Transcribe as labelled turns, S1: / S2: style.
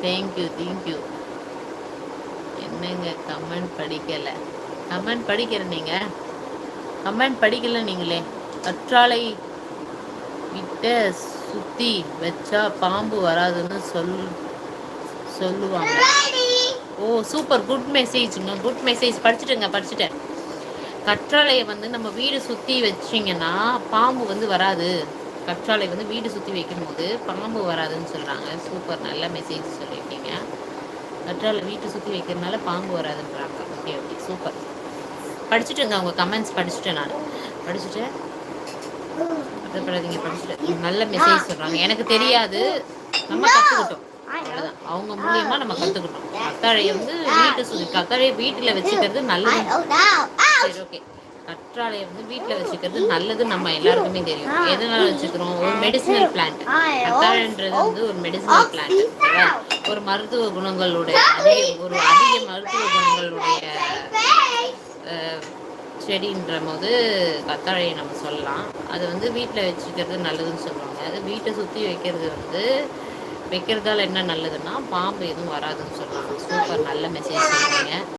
S1: Thank you thank you. என்னங்க comment படிக்கலை? Comment படிக்கிற நீங்கள் கமெண்ட் படிக்கல நீங்களே. கற்றாழை கிட்ட சுற்றி வச்சா பாம்பு வராதுன்னு சொல்லுவாங்க. ஓ சூப்பர், குட் மெசேஜ்ங்க, குட் மெசேஜ். படிச்சுட்டேன். கற்றாழையை நம்ம வீடு சுற்றி வச்சிங்கன்னா பாம்பு வராது. கற்றாழை வீடு சுற்றி வைக்கும்போது பாம்பு வராதுன்னு சொல்கிறாங்க. சூப்பர், நல்ல மெசேஜ் சொல்லியிருக்கீங்க. கற்றாழை வீட்டை சுற்றி வைக்கிறதுனால பாம்பு வராதுன்றாங்க. Okay super. படிச்சுட்டுங்க, உங்கள் கமெண்ட்ஸ் படிச்சுட்டேன். நான் படிச்சுட்டேன். கவலைப்படாதீங்க, படிச்சுட்டேன். நல்ல மெசேஜ் சொல்கிறாங்க. எனக்கு தெரியாது, நம்ம கற்றுக்கிட்டோம். அவ்வளோதான், அவங்க மூலியமா நம்ம கற்றுக்கிட்டோம். கத்தாழையை கத்தாழையை வீட்டில் வச்சுக்கிறது நல்லது. சரி ஓகே. கற்றாழையை வீட்டில் வச்சுக்கிறது நல்லது, நம்ம எல்லாருக்குமே தெரியும். எதனால வச்சுக்கிறோம்? ஒரு மெடிசினல் பிளான்ட். கத்தாழைன்றது ஒரு மெடிசினல் பிளான்ட். ஒரு மருத்துவ குணங்களுடைய அதிக மருத்துவ குணங்களுடைய செடின்ற போது கத்தாழையை நம்ம சொல்லலாம். அது வீட்டில் வச்சுக்கிறது நல்லதுன்னு சொல்லுவாங்க. அது வீட்டை சுற்றி வைக்கிறதால என்ன நல்லதுன்னா பாம்பு எதுவும் வராதுன்னு சொல்லுவாங்க. சூப்பர், நல்ல மெசேஜ் சொல்லுவீங்க.